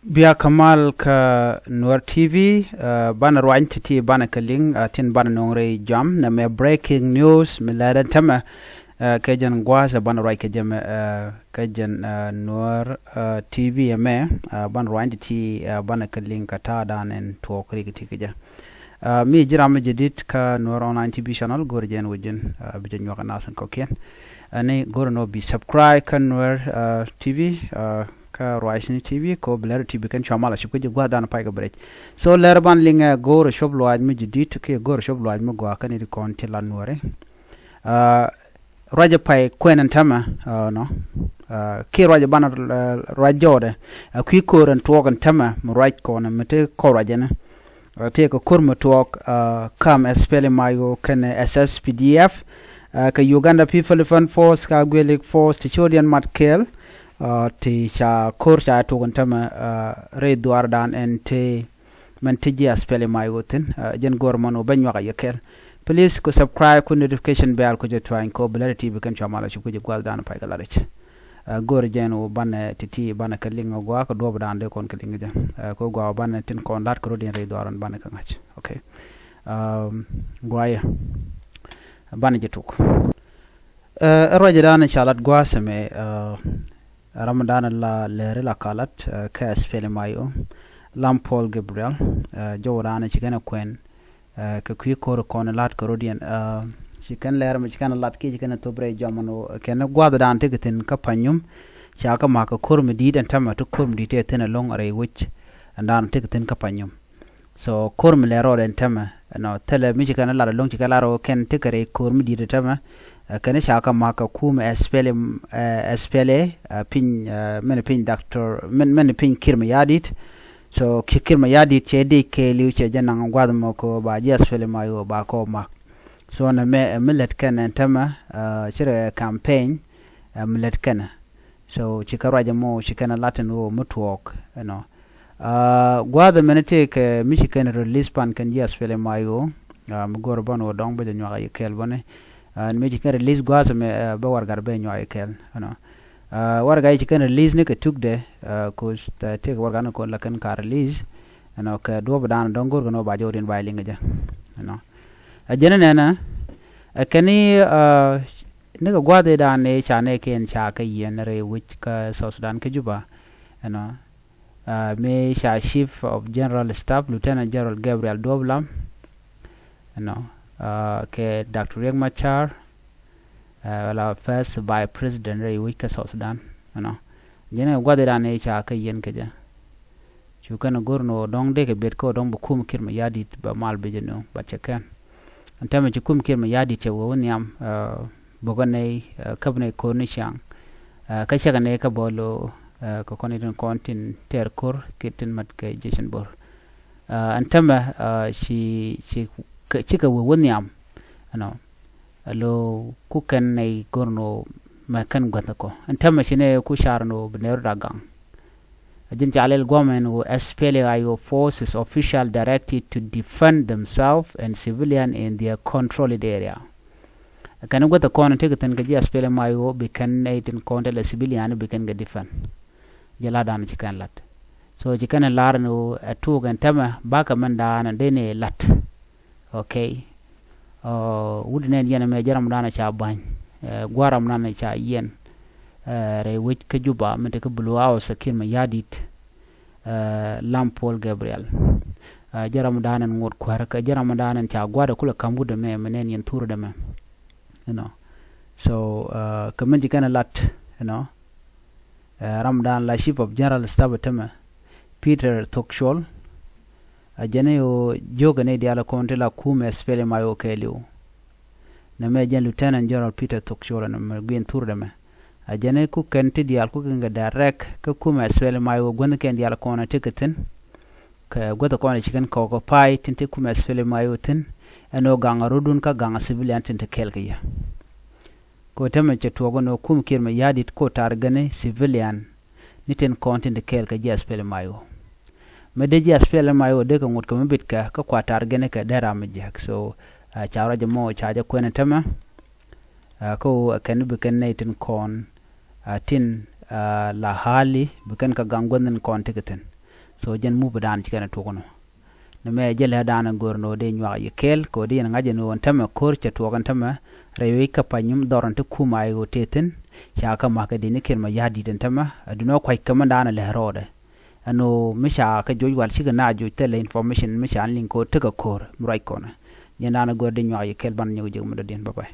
Bia Kamal ka Nuer TV bana rwantiti bana kaling tin bana nongre jam na me breaking news milada tama kajan gwaza bana rwa kajan Nuer TV me bana rwantiti bana kaling kata danen to krigiti kaja mi jirama jadid ka Nuer online TV channel gorjen wujin bijan yoka nasan kokien ani gorno bi subscribe ka Nuer TV ka Rising TV ko Blair TV kan chamala ship ko gwa dan pai ga break so lerban linga gor shop lo ajmi jidit ke gor shop lo ajmi gwa kan ri kon tela nuore raja pai kwenan tama no ke raja ban rajode ku ko ran togan tama mo right ko na mete ko raja na te ko kurma tok kam SPLM IO kan SSPDF ka Uganda People Force ka Gwelik Force Tichodian Matkel ti cha korcha to tama re duar dan ente mantiji SPLM IO tin jen gormano banwa ka yekel please ko subscribe ko notification bell ko jetwa ko Blair TV kan chamala ko je gwal dan pay kala rech gor jeno ban titi ban kalingo gwa ko do dan de kon kalinga ja ko gwa ban tin kon lat ko din re duaran ban ka ngach okay gwaya ban jetuk roje dan chalat gwa seme Ramadan la lere la kalat ka SPLM IO Lampol Gabriel jowrana chikana kwen ka kwi kor kon lat korodian chikan lere mi chikana lat ki chikana tobre jamano ken gwada dan tegetin ka Panyum chaka maka kormi didan tama to kormi dite tena long are which andan tegetin ka Panyum so kormi lero den tama no tele mi chikana lat long chikala ro ken tekere kormi dide tama kane shaka maka kuumɛ SPLA pin men pin doctor men pin kirma yadit so kirma yadit chedi ke liu che janang gwadmo ko ba SPLM IO ba ko mak so na me millet kan tama chire campaign millet kan so chikaraja mo chikana latin wo mutwok no gwada menete ke michigan release pan kan SPLM IO mgorban wo dong be nywa yekel bone meji kan release gwaza me ba wargar be nyo akel no warga yi kan release ne ka tukde ko sta te warga no ko la kan ka release no ka do badan don gor no ba jodin ba linga ja no ajena nena kani ne ga gwade da ne cha ne ken cha ka yen re which ka South Sudan ka juba no me cha chief of general staff lieutenant general Gabriel Doblam no ke Dr. Riek Machar la first vice president re wika South Sudan no jene gwade da ne cha ka yen ke ja chukan gorno dong de ke bet ko dong bu kum kirma yadi ba mal be jeno ba chekan antame chukum kirma yadi che wo nyam bogane kabne ko ni chang ka chaga ne ka bolo ko koniten kontin ter kor kitin mat ke jeshen bor antame shi chika wonyam no lo kuken nei gorno makan gwata ko antama shine ku sharno bner dagang ajin jalel gomen wo SPLM IO forces official directed to defend themselves and civilian in their controlled area kan gwata ko na tegeten ga SPLM IO be kan eitin kontel civilian be kan ga defend jala dan chikan lat so chikan larno atu gan tama baka manda na dene lat okay wudnen yana me jaram dana cha ban gwaram nana cha yen re wich ka juba mete ka buluwa sakin ma yadit Lampol Gabriel jaram dana ngot kwar ka jaram dana cha gwada kula kambuda me menen yen turu da me you know so kamanji kana lat you know Ramadan la chief of general staff tama Peter Thok ajane yo joga ne diala konte la kuumɛ SPLM IO keliu na me jen lieutenant general Peter Thok na me gwen turde me ajane ku kenti dial ku nga direct ka kuumɛ SPLM IO gwen ken diala kona tiketin ka gwata kona chicken ko ko pai tinte kuumɛ SPLM IO tin eno ganga rudun ka ganga civilian tinte kelkiya ko tama che togo no kum kirma yadit ko targane civilian niten kontin de kelka SPLM IO medeji SPLM IO de ko ngot ko mbit ka kwatar gene ka dara mejak so chawra jamo chaja kwene tama ko kan be kan naitin kon tin la hali be kan ka gangon kon tiketen so jen mu badan chikana tukono na me jele dana gorno de nywa yekel ko de ngaje no tama kor cha tukan tama rewi ka panyum dorante kuumɛ IO teten chaka maka de ne kelma yadi den tama aduno kwai kama dana le rode ano misha ka joy wal shiga na joy tele information misha link ko tuka kor right kona nyana go de nywa yekel ban nyugo jegmo den bye bye